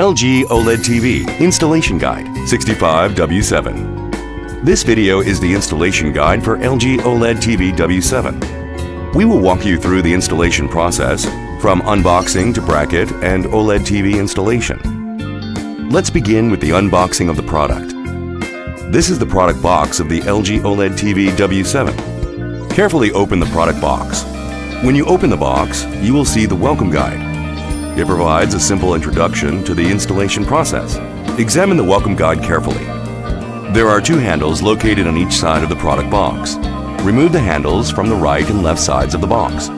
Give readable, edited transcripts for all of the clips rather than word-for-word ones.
LG OLED TV Installation Guide 65W7. This video is the installation guide for LG OLED TV W7. We will walk you through the installation process from unboxing to bracket and OLED TV installation. Let's begin with the unboxing of the product. This is the product box of the LG OLED TV W7. Carefully open the product box. When you open the box, you will see the welcome guide. It provides a simple introduction to the installation process. Examine the welcome guide carefully. There are two handles located on each side of the product box. Remove the handles from the right and left sides of the box.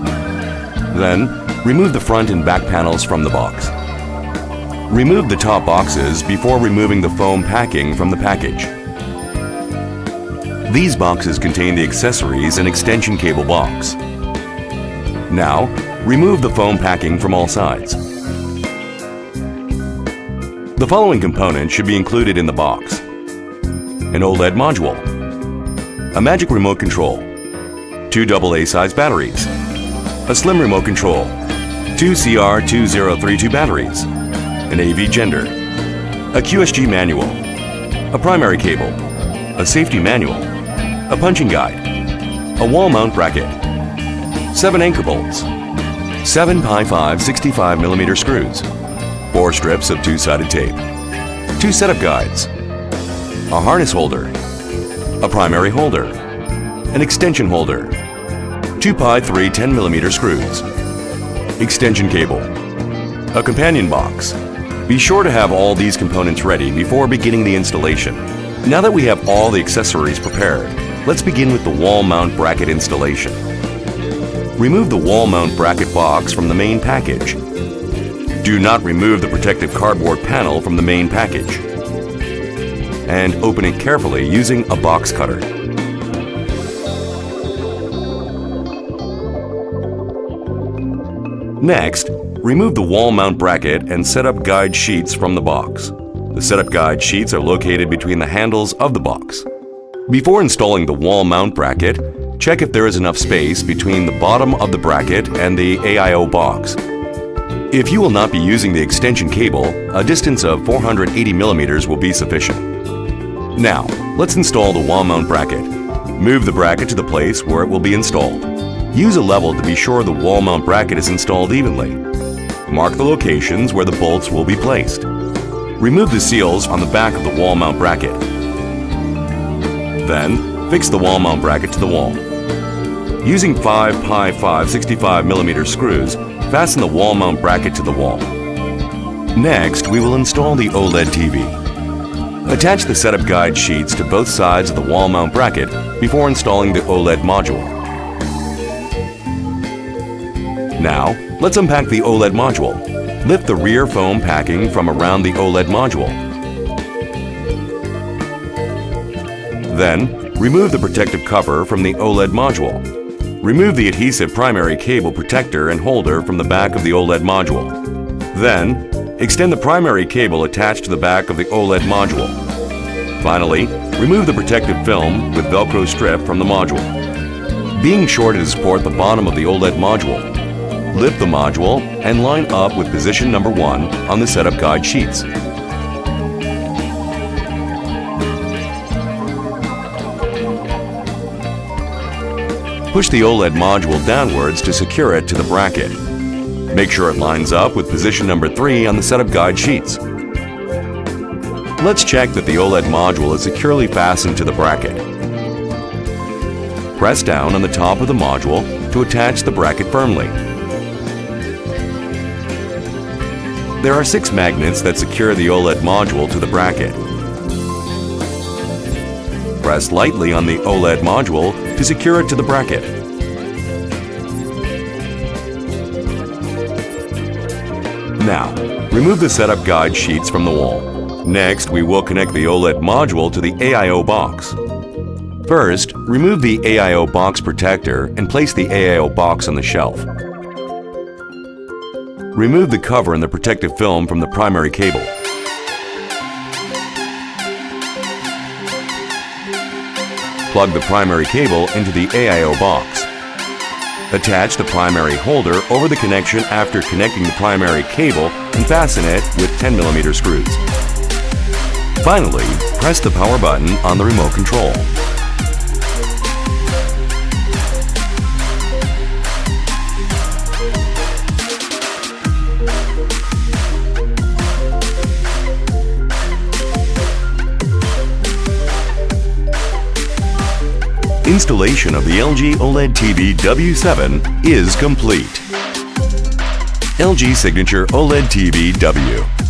Then, remove the front and back panels from the box. Remove the top boxes before removing the foam packing from the package. These boxes contain the accessories and extension cable box. Now, remove the foam packing from all sides. The following components should be included in the box: an OLED module, a Magic Remote Control, two AA size batteries, a slim remote control, two CR2032 batteries, an AV gender, a QSG manual, a primary cable, a safety manual, a punching guide, a wall mount bracket, 7 anchor bolts, 7 Pi-5 65mm screws, 4 strips of two-sided tape, 2 setup guides, a harness holder, a primary holder, an extension holder, 2 Pi-3 10mm screws, extension cable, a companion box. Be sure to have all these components ready before beginning the installation. Now that we have all the accessories prepared, let's begin with the wall mount bracket installation. Remove the wall mount bracket box from the main package. Do not remove the protective cardboard panel from the main package. And open it carefully using a box cutter. Next, remove the wall mount bracket and setup guide sheets from the box. The setup guide sheets are located between the handles of the box. Before installing the wall mount bracket, check if there is enough space between the bottom of the bracket and the AIO box. If you will not be using the extension cable, a distance of 480mm will be sufficient. Now, let's install the wall mount bracket. Move the bracket to the place where it will be installed. Use a level to be sure the wall mount bracket is installed evenly. Mark the locations where the bolts will be placed. Remove the seals on the back of the wall mount bracket. Then, fix the wall mount bracket to the wall. Using 5 Pi-5 65mm screws, fasten the wall mount bracket to the wall. Next, we will install the OLED TV. Attach the setup guide sheets to both sides of the wall mount bracket before installing the OLED module. Now, let's unpack the OLED module. Lift the rear foam packing from around the OLED module. Then, remove the protective cover from the OLED module. Remove the adhesive primary cable protector and holder from the back of the OLED module. Then, extend the primary cable attached to the back of the OLED module. Finally, remove the protective film with Velcro strip from the module. Being sure to support the bottom of the OLED module. Lift the module and line up with position number 1 on the setup guide sheets. Push the OLED module downwards to secure it to the bracket. Make sure it lines up with position number 3 on the setup guide sheets. Let's check that the OLED module is securely fastened to the bracket. Press down on the top of the module to attach the bracket firmly. There are 6 magnets that secure the OLED module to the bracket. Press lightly on the OLED module to secure it to the bracket. Now, remove the setup guide sheets from the wall. Next, we will connect the OLED module to the AIO box. First, remove the AIO box protector and place the AIO box on the shelf. Remove the cover and the protective film from the primary cable. Plug the primary cable into the AIO box. Attach the primary holder over the connection after connecting the primary cable and fasten it with 10mm screws. Finally, press the power button on the remote control. Installation of the LG OLED TV W7 is complete. LG Signature OLED TV W.